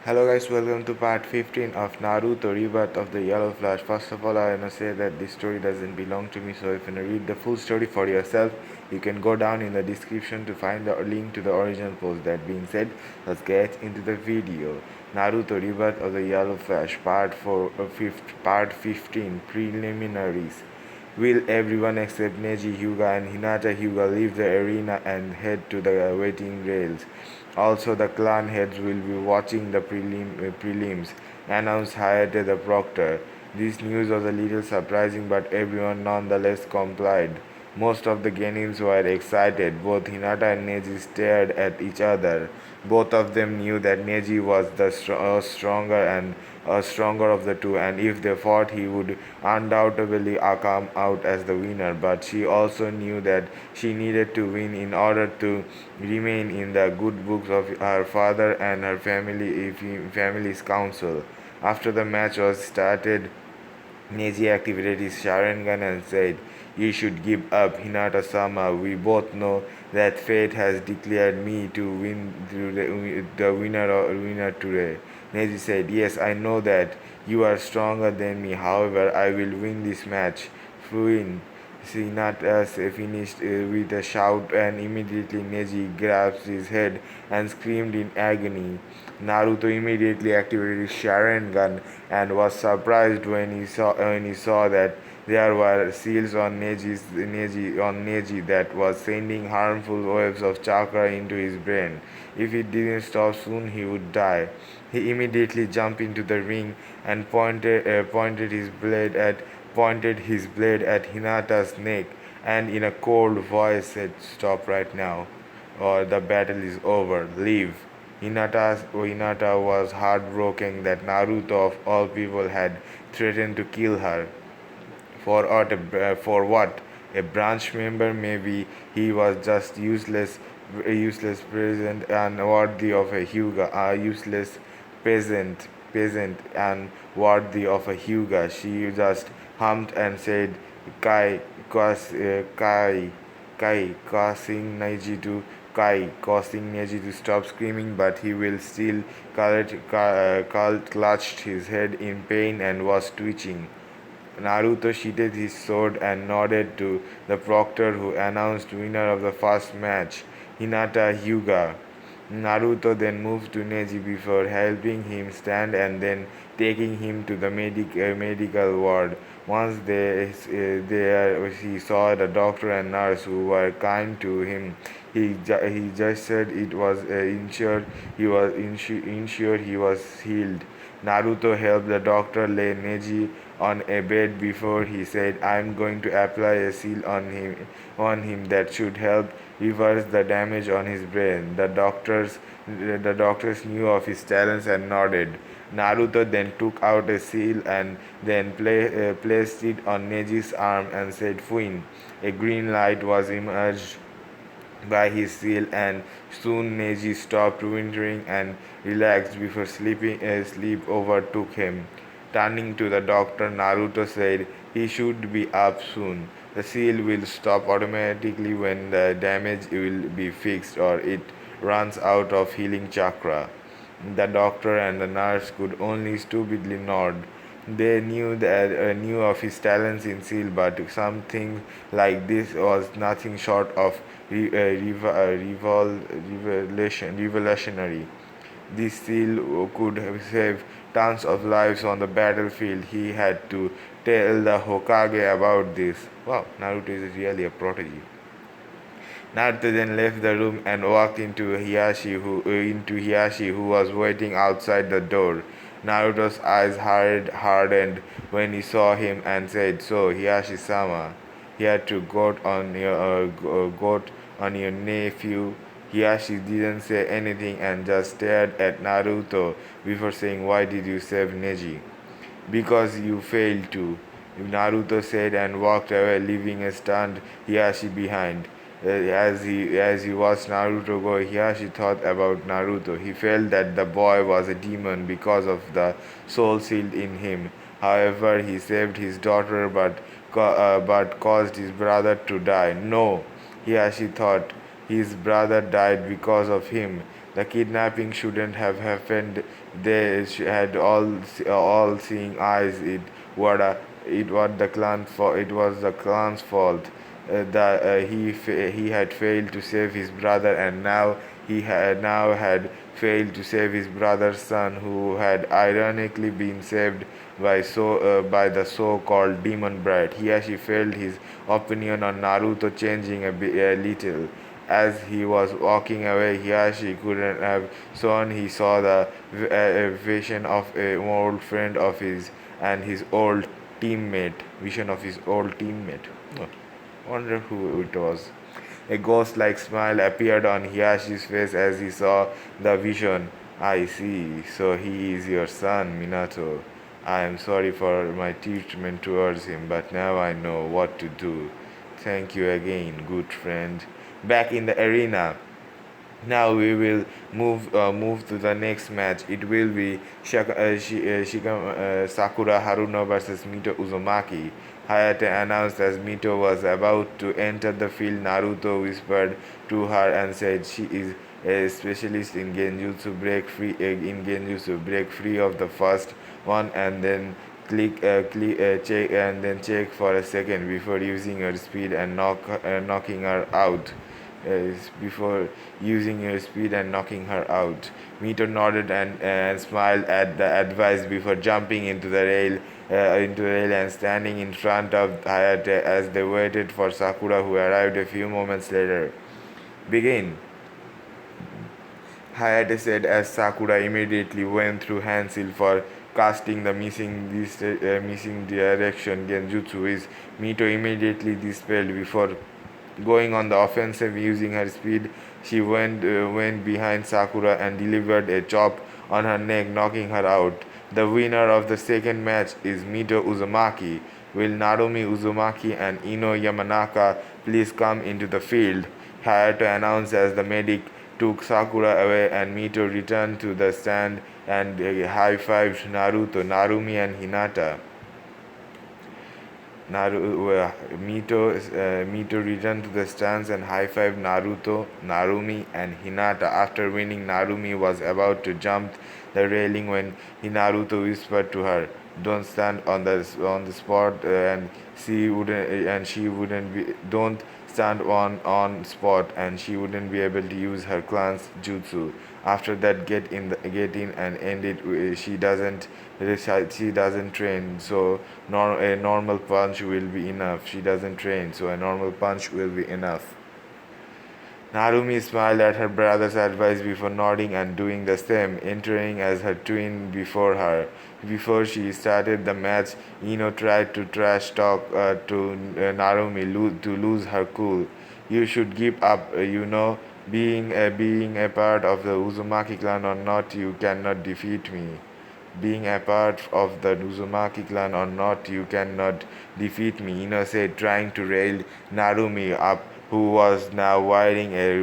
Hello guys, welcome to part 15 of Naruto Rebirth of the Yellow Flash. First of all, I want to say that this story doesn't belong to me, so if you want to read the full story for yourself, you can go down in the description to find the link to the original post. That being said, let's get into the video. Naruto Rebirth of the Yellow Flash, part 15, Preliminaries. Will everyone except Neji Hyuga and Hinata Hyuga leave the arena and head to the waiting rails? Also, the clan heads will be watching the prelims, announced Hayate the proctor. This news was a little surprising, but everyone nonetheless complied. Most of the Genins were excited. Both Hinata and Neji stared at each other. Both of them knew that Neji was the stronger of the two, and if they fought, he would undoubtedly come out as the winner. But she also knew that she needed to win in order to remain in the good books of her father and her family's council. After the match was started, Neji activated his Sharingan and said, "You should give up, Hinata-sama. We both know that fate has declared me to win through the winner today." Neji said, "Yes, I know that. You are stronger than me. However, I will win this match. Win." Hinata finished with a shout, and immediately Neji grasped his head and screamed in agony. Naruto immediately activated his Sharingan and was surprised when he saw that there were seals on Neji that was sending harmful waves of chakra into his brain. If he didn't stop soon, he would die. He immediately jumped into the ring and pointed his blade at Hinata's neck, and in a cold voice said, "Stop right now, or the battle is over. Leave." Hinata was heartbroken that Naruto, of all people, had threatened to kill her. For what? A branch member? Maybe he was just useless present and worthy of a Hyuga. A useless peasant and worthy of a Hyuga. She just hummed and said, "Kai, Kai, Kai," causing Neji to stop screaming, but he will still clutched his head in pain and was twitching. Naruto sheathed his sword and nodded to the proctor, who announced winner of the first match, Hinata Hyuga. Naruto then moved to Neji before helping him stand and then taking him to the medical ward. Once there, he saw the doctor and nurse who were kind to him. He just said it was ensured he was healed. Naruto helped the doctor lay Neji on a bed before he said, "I'm going to apply a seal on him that should help reverse the damage on his brain." The doctors knew of his talents and nodded. Naruto then took out a seal and then placed it on Neji's arm and said, "Fuin." A green light was emerged by his seal, and soon Neji stopped whimpering and relaxed before sleep overtook him. Turning to the doctor, Naruto said, "He should be up soon. The seal will stop automatically when the damage will be fixed or it runs out of healing chakra." The doctor and the nurse could only stupidly nod. They knew of his talents in seal, but something like this was nothing short of revolutionary. This seal could save tons of lives on the battlefield. He had to tell the Hokage about this. Wow, Naruto is really a prodigy. Naruto then left the room and walked into Hiyashi, who was waiting outside the door. Naruto's eyes hardened when he saw him and said, "So, Hiyashi-sama, here to got on your nephew." Hiyashi didn't say anything and just stared at Naruto before saying, "Why did you save Neji?" "Because you failed to," Naruto said and walked away, leaving a stunned Hiyashi behind. As he watched Naruto go, Hiyashi thought about Naruto. He felt that the boy was a demon because of the soul sealed in him. However, he saved his daughter, but caused his brother to die. No, Hiyashi thought, his brother died because of him. The kidnapping shouldn't have happened. They had all-seeing eyes. It was the clan for it was the clan's fault. That he had failed to save his brother, and now had failed to save his brother's son, who had ironically been saved by the so-called demon bride. Hiyashi felt his opinion on Naruto changing a little. As he was walking away, Hiyashi couldn't have sworn he saw the vision of an old friend of his and his old teammate. Vision of his old teammate. Oh, wonder who it was. A ghost-like smile appeared on Hiyashi's face as he saw the vision. I see. So he is your son, Minato. I am sorry for my treatment towards him, but now I know what to do. Thank you again, good friend. Back in the arena, now we will move to the next match. It will be Sakura Haruno versus Mito Uzumaki. Hayate announced as Mito was about to enter the field. Naruto whispered to her and said she is a specialist in Genjutsu. Break free of the first one and then check for a second before using your speed and knocking her out before using your speed and knocking her out. Mito nodded and smiled at the advice before jumping into the rail and standing in front of Hayate as they waited for Sakura, who arrived a few moments later. Begin, Hayate said as Sakura immediately went through Hansil for casting the missing direction genjutsu, which Mito immediately dispelled before going on the offensive using her speed. She went behind Sakura and delivered a chop on her neck, knocking her out. The winner of the second match is Mito Uzumaki. Will Narumi Uzumaki and Ino Yamanaka please come into the field? Hayato announced as the medic took Sakura away and Mito returned to the stand and high-fived Naruto, Narumi and Hinata. Mito returned to the stands and high-fived Naruto, Narumi, and Hinata. After winning, Narumi was about to jump the railing when Naruto whispered to her, "Don't stand on the spot," and she wouldn't be. Don't stand on spot, and she wouldn't be able to use her clan's jutsu. After that, get in and end it. She doesn't train, so a normal punch will be enough. She doesn't train, so a normal punch will be enough. Narumi smiled at her brother's advice before nodding and doing the same, entering as her twin before her. Before she started the match, Ino tried to trash talk to Narumi to lose her cool. You should give up, being a part of the Uzumaki clan or not, you cannot defeat me. Being a part of the Uzumaki clan or not, you cannot defeat me, Ino said, trying to rail Narumi up, who was now wearing a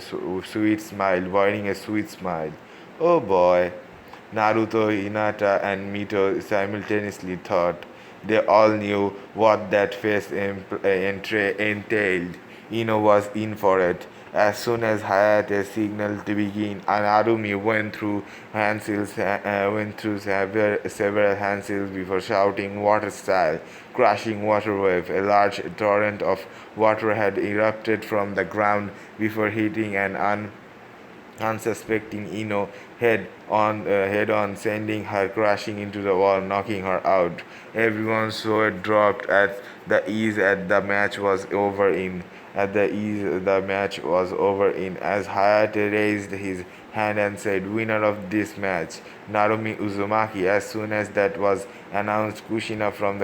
sweet smile. Oh boy, Naruto, Hinata, and Mito simultaneously thought. They all knew what that face entailed. Ino was in for it. As soon as Hayate signaled to begin, Narumi went through several handsills before shouting water style, crashing water wave. A large torrent of water had erupted from the ground before hitting an unsuspecting Ino head on, sending her crashing into the wall, knocking her out. Everyone's sword dropped at the ease at the match was over in. At the ease the match was over in as Hayate raised his hand and said, "Winner of this match, Narumi Uzumaki." As soon as that was announced, Kushina from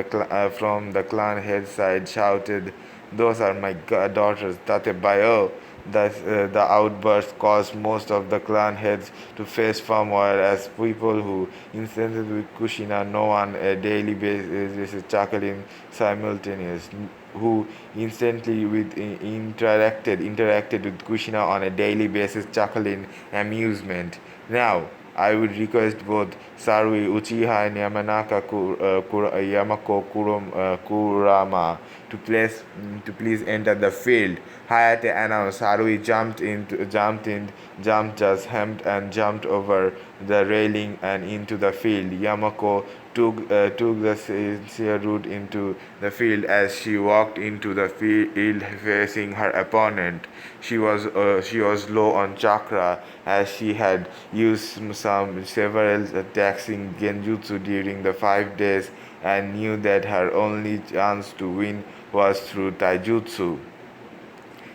the clan head side shouted, "Those are my daughters, Tatebayo." The outburst caused most of the clan heads to face turmoil as people who incented with Kushina know on a daily basis chuckling simultaneous who instantly interacted with Kushina on a daily basis chuckle in amusement. Now, I would request both Sarui Uchiha and Yamako Kurama to please enter the field. Hayate announced. Harui jumped just hemmed and jumped over the railing and into the field. Yamako took the sincere route into the field. As she walked into the field facing her opponent, she was low on chakra, as she had used several taxing genjutsu during the 5 days and knew that her only chance to win was through taijutsu.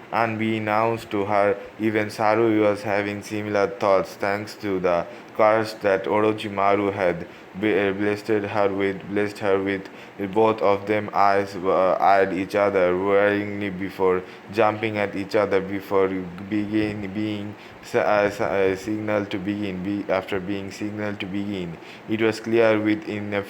Unbeknownst to her, even Saru was having similar thoughts thanks to the curse that Orochimaru had blessed her with. Both of them eyed each other warningly before jumping at each other before being signaled to begin. After being signaled to begin, it was clear within a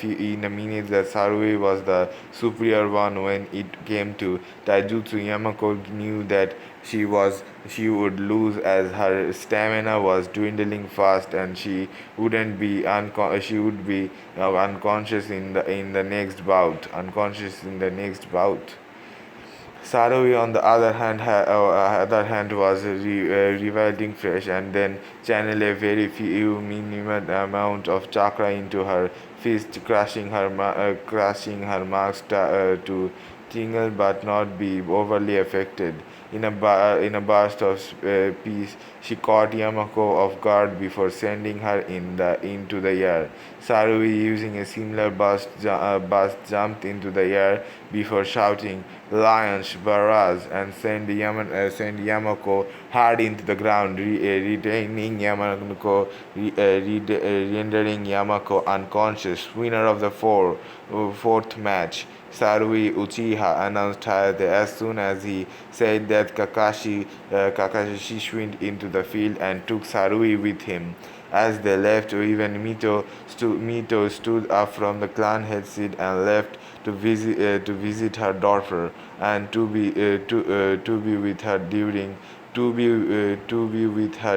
minute that Sarui was the superior one. When it came to taijutsu, Yamako knew that she would lose, as her stamina was dwindling fast and she would be unconscious in the next bout. Sarovi, on the other hand, was reviving fresh, and then channeled a very few minimum amount of chakra into her fist, crushing her marks to tingle but not be overly affected. In a burst of peace, she caught Yamako off guard before sending her into the air. Sarui, using a similar burst, jumped into the air before shouting, "Lions, Baraz," and sent Yamako hard into the ground, rendering Yamako unconscious. Winner of the fourth match, Sarui Uchiha, announced Hayate as soon as he said that Kakashi swung into the field and took Sarui with him. As they left, even Mito stood up from the clan head seat and left to visit her daughter and to be with her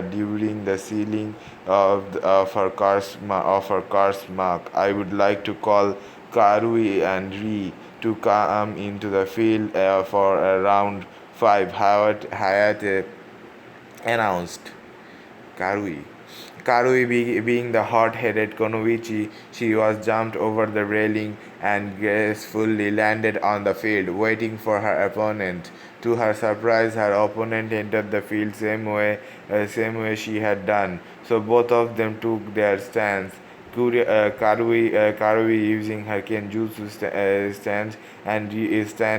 during the sealing of her curse mark. I would like to call Karui and Ri to come into the field for a round 5, Hayate announced. Karui. Karui, being the hot-headed Konoichi, she was jumped over the railing and gracefully landed on the field, waiting for her opponent. To her surprise, her opponent entered the field same way she had done. So both of them took their stance. Karui using her Kenjutsu stand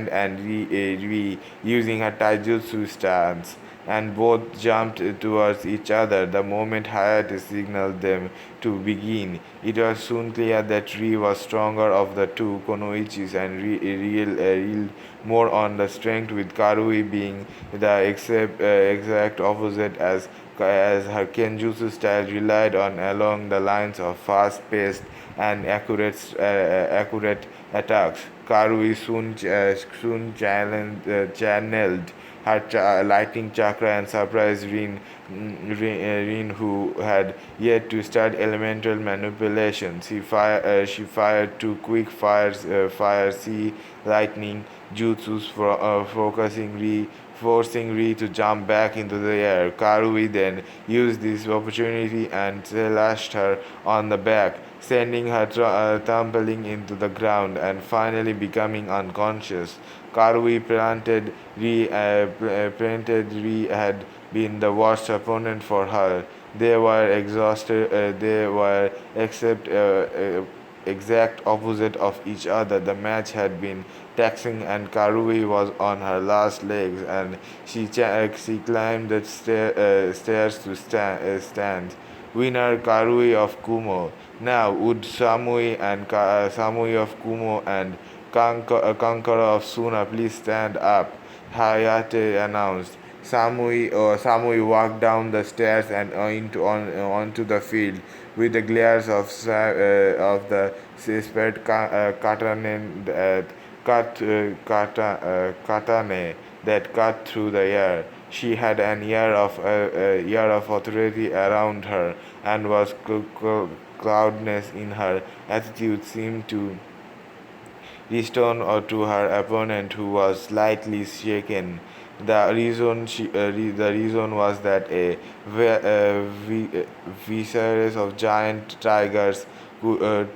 and Ri using her Taijutsu stance, and both jumped towards each other the moment Hayate signaled them to begin. It was soon clear that Ri was stronger of the two Konoichis and reeled more on the strength, with Karui being the exact opposite, as her Kenjutsu style relied on along the lines of fast-paced and accurate attacks. Karui channeled her lightning chakra and surprised Rin, who had yet to start elemental manipulation. She fired two quick fire sea lightning jutsus, forcing Ri to jump back into the air. Karui then used this opportunity and slashed her on the back, sending her tumbling into the ground and finally becoming unconscious. Karui planted Ri had been the worst opponent for her. They were exhausted. They were exact opposite of each other. The match had been taxing, and Karui was on her last legs, and she climbed the stairs to stand. Winner Karui of Kumo. Now would Samui of Kumo and Conqueror of Suna please stand up? Hayate announced. Samui walked down the stairs and onto the field with the glares of the suspect katane that cut through the air. She had an air of authority around her, and was cloudness in her attitude seemed to restore to her opponent, who was slightly shaken. The reason was that a series of giant tigers would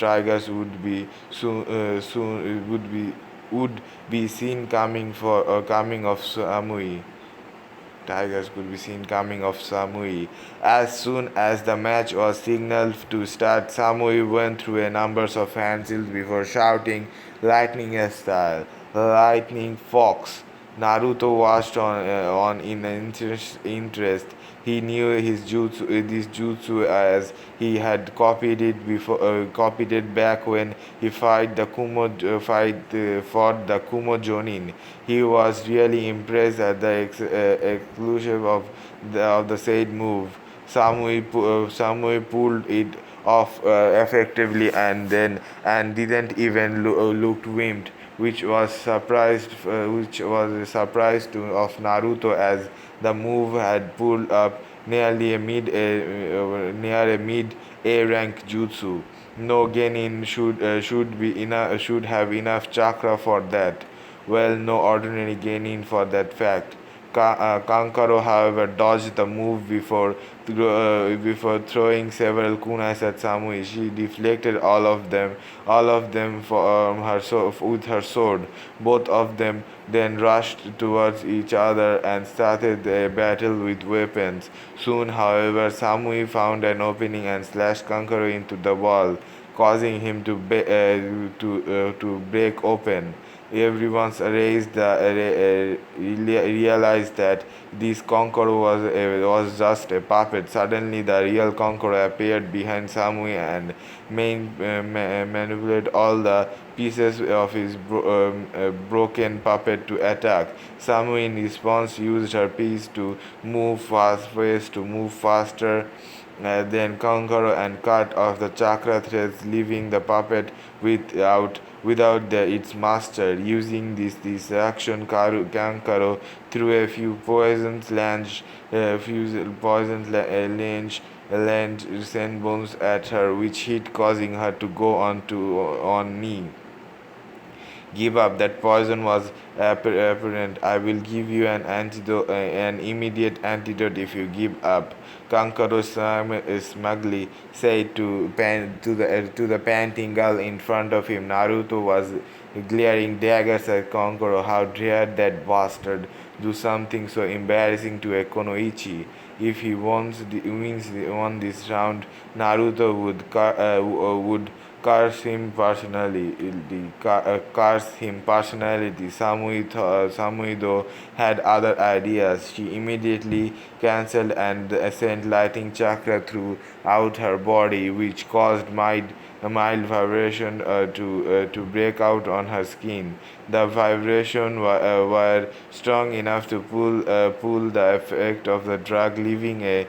be seen coming of Samui. Tigers could be seen coming off Samui. As soon as the match was signaled to start, Samui went through a number of handsills before shouting, lightning style, lightning fox. Naruto watched on in interest. He knew this jutsu as he had copied it back when he fought the Kumo Jonin. He was really impressed at the exclusive of the said move. Samui pulled it off effectively and didn't even looked wimped, which was a surprise to of Naruto as the move had pulled up near a mid A rank jutsu. No genin should have enough chakra for that. Well, no ordinary genin for that fact. Kankaro, however, dodged the move before throwing several kunais at Samui. She deflected all of them with her sword. Both of them then rushed towards each other and started a battle with weapons. Soon, however, Samui found an opening and slashed Kankaro into the wall, causing him to break open. Everyone's realized that this conqueror was just a puppet. Suddenly, the real conqueror appeared behind Samui and manipulated all the pieces of his broken puppet to attack. Samui, in response, used her piece to move faster then conquer and cut off the chakra threads, leaving the puppet without its master. Using this action, Kankaro threw a few land sand bones at her, which hit, causing her to go on knee. Give up. That poison was apparent. I will give you an immediate antidote if you give up. Kankaro smugly said to the panting girl in front of him. Naruto was glaring daggers at Kankaro. How dare that bastard do something so embarrassing to a Konoichi? If he won this round, Naruto would curse him personally. Samui though had other ideas. She immediately cancelled and sent lighting chakra throughout her body, which caused a mild vibration to break out on her skin. The vibration were strong enough to pull the effect of the drug, leaving a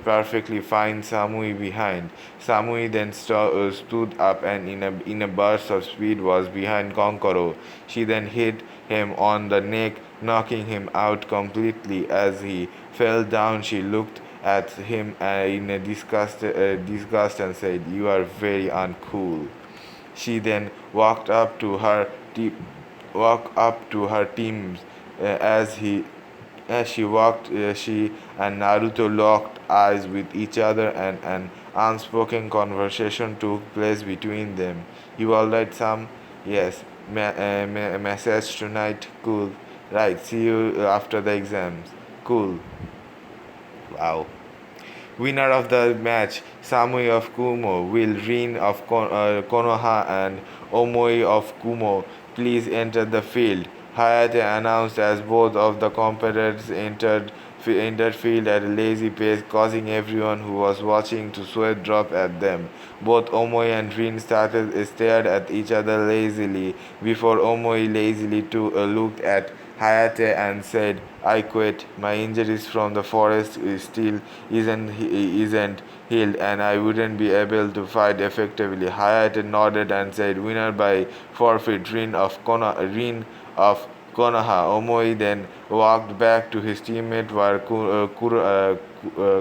perfectly fine Samui behind. Samui then stood up and in a burst of speed was behind Konkoro. She then hit him on the neck, knocking him out completely. As he fell down, she looked at him in a disgust and said, "You are very uncool." She then walked up to her teams as she walked. She and Naruto locked eyes with each other, and an unspoken conversation took place between them. "You alright, Sam?" "Yes." Message tonight? "Cool." "Right, see you after the exams." "Cool." Wow. Winner of the match, Samui of Kumo, will Rin of Konoha and Omoi of Kumo please enter the field? Hayate announced as both of the competitors entered field at a lazy pace, causing everyone who was watching to sweat drop at them. Both Omoi and Rin stared at each other lazily before Omoi lazily looked at Hayate and said, "I quit. My injuries from the forest still isn't healed, and I wouldn't be able to fight effectively." Hayate nodded and said, "Winner by forfeit, Rin of Konoha." Omoi then walked back to his teammate while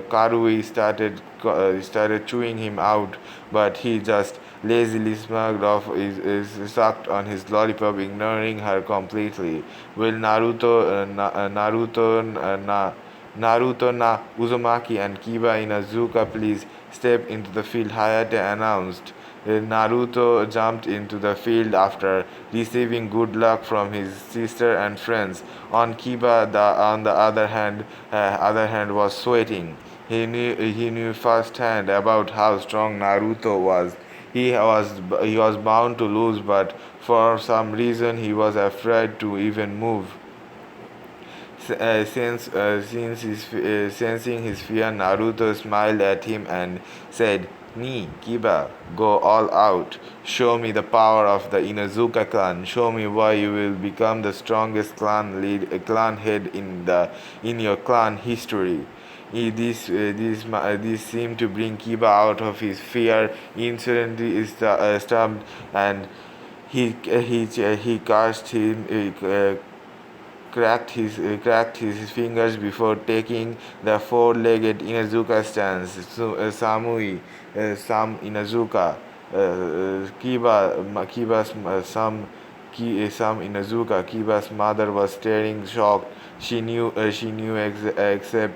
Karui started chewing him out, but he just lazily smuggled off is sucked on his lollipop, ignoring her completely. Will Naruto na Uzumaki and Kiba Inazuka please step into the field, Hayate announced. Naruto jumped into the field after receiving good luck from his sister and friends. On Kiba, on the other hand, was sweating. He knew firsthand about how strong Naruto was. He was bound to lose, but for some reason he was afraid to even move. Sensing his fear, Naruto smiled at him and said, "Ni, Kiba, go all out. Show me the power of the Inazuka clan. Show me why you will become the strongest clan head in your clan history." This seemed to bring Kiba out of his fear. Instantly stumped, and he cast him. Cracked his fingers before taking the four-legged Inazuka stance. Sam Inazuka, Sam Inazuka. Kiba's mother was staring shocked. She knew except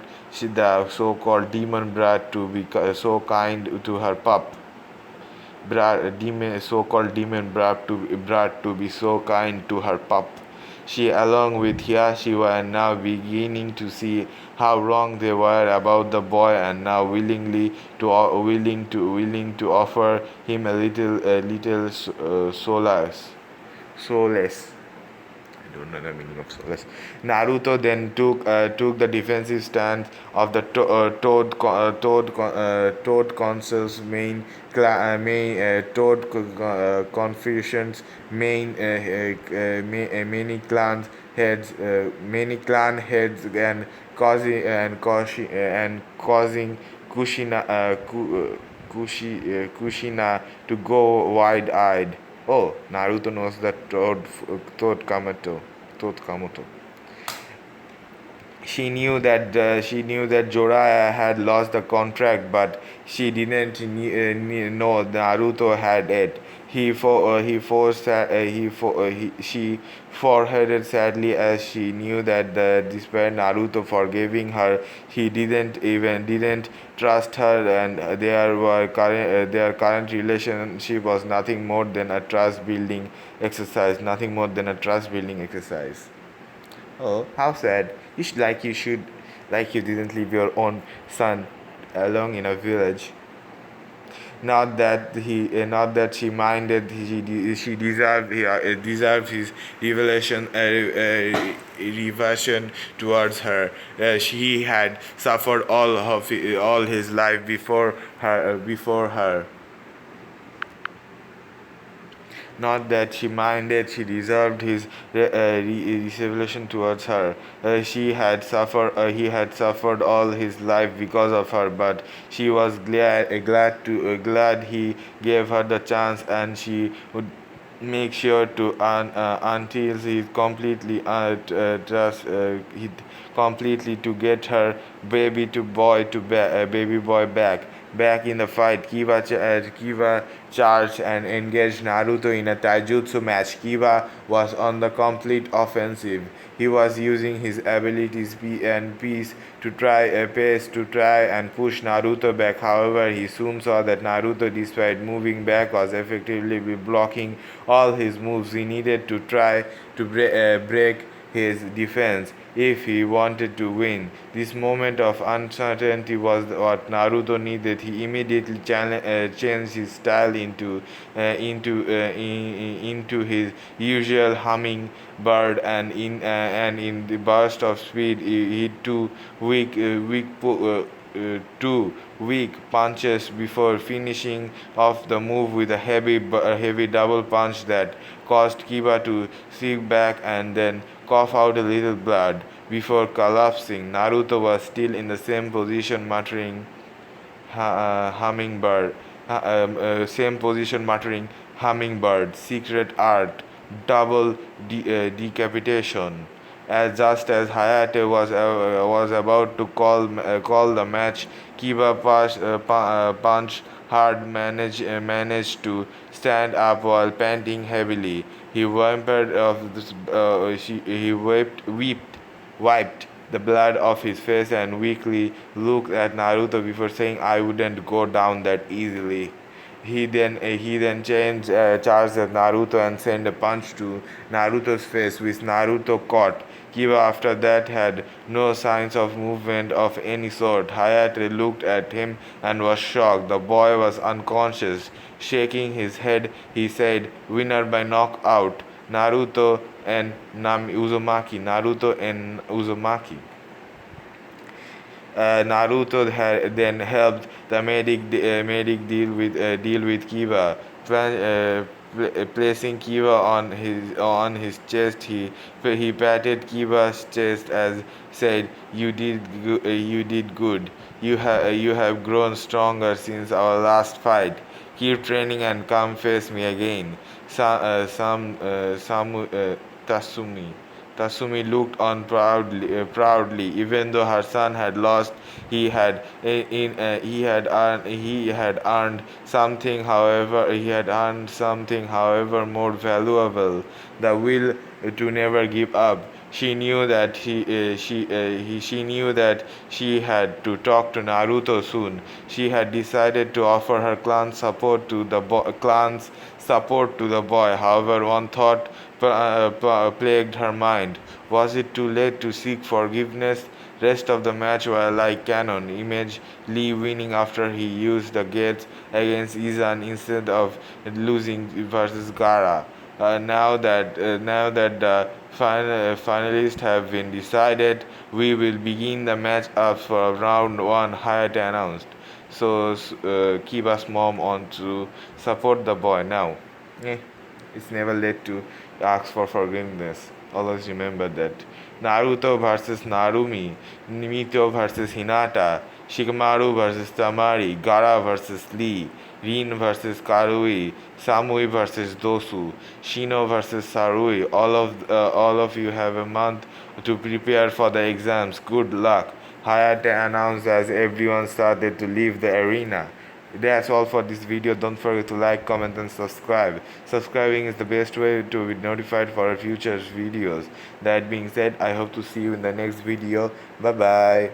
the so-called demon brat to be so kind to her pup. So-called demon brat to be so kind to her pup. She, along with Hiyashi, were now beginning to see how wrong they were about the boy, and now willing to offer him a little solace. I don't know the meaning of solace. Naruto then took the defensive stance of the Toad Council's Confusion's many clan heads, and causing Kushina to go wide-eyed. Oh, Naruto knows the Toad Kamoto. She knew that Jorah had lost the contract, but she didn't know Naruto had it. She foreheaded sadly as she knew that despite Naruto forgiving her, he didn't trust her, and their current relationship was nothing more than a trust building exercise. Nothing more than a trust building exercise. Oh, how sad. You should, like you didn't leave your own son alone in a village. Not that she minded. She deserved his reversion towards her. She had suffered all his life before her. Not that she minded, she deserved his revelation towards her. He had suffered all his life because of her, but she was glad he gave her the chance, and she would make sure to until he completely to get her baby boy back. Back in the fight, Kiba charged and engaged Naruto in a taijutsu match. Kiba was on the complete offensive. He was using his abilities and pace to try and push Naruto back. However, he soon saw that Naruto, despite moving back, was effectively blocking all his moves. He needed to try to break his defense if he wanted to win. This moment of uncertainty was what Naruto needed. He immediately changed his style into his usual humming bird, and in the burst of speed, he hit two weak punches before finishing off the move with a heavy double punch that caused Kiba to sink back and then cough out a little blood before collapsing. Naruto was still in the same position, muttering hummingbird, hummingbird, secret art, double decapitation. Just as Hayate was about to call the match, Kiba punched hard, managed to stand up while panting heavily. He whimpered of this, he wiped the blood off his face and weakly looked at Naruto before saying, "I wouldn't go down that easily." He then charged at Naruto and sent a punch to Naruto's face, which Naruto caught. Kiba after that had no signs of movement of any sort. Hayate looked at him and was shocked. The boy was unconscious. Shaking his head, he said, "Winner by knockout, Naruto and Uzumaki." Naruto and Uzumaki. Then helped the medic deal with Kiba, placing Kiba on his chest. He patted Kiba's chest as said, You did good. You have grown stronger since our last fight. Keep training and come face me again." Tasumi. Tasumi looked on proudly. Even though her son had lost, he had earned something, however, more valuable: the will to never give up. She knew that she had to talk to Naruto soon. She had decided to offer her clan's support to the boy. However, one thought plagued her mind. Was it too late to seek forgiveness? Rest of the match were like canon. Image Lee winning after he used the gates against Izan instead of losing versus Gara. Now that the finalists have been decided, we will begin the match up for round one. Hayate announced. So Kiba's mom on to support the boy now. Eh, it's never late to ask for forgiveness. Always remember that. Naruto versus Narumi, Nimito versus Hinata, Shikamaru versus Tamari, Gara versus Lee, Rin versus Karui, Samui versus Dosu, Shino versus Sarui. All of you have a month to prepare for the exams. Good luck. Hayate announced as everyone started to leave the arena. That's all for this video. Don't forget to like, comment and subscribe. Subscribing is the best way to be notified for our future videos. That being said, I hope to see you in the next video. Bye bye.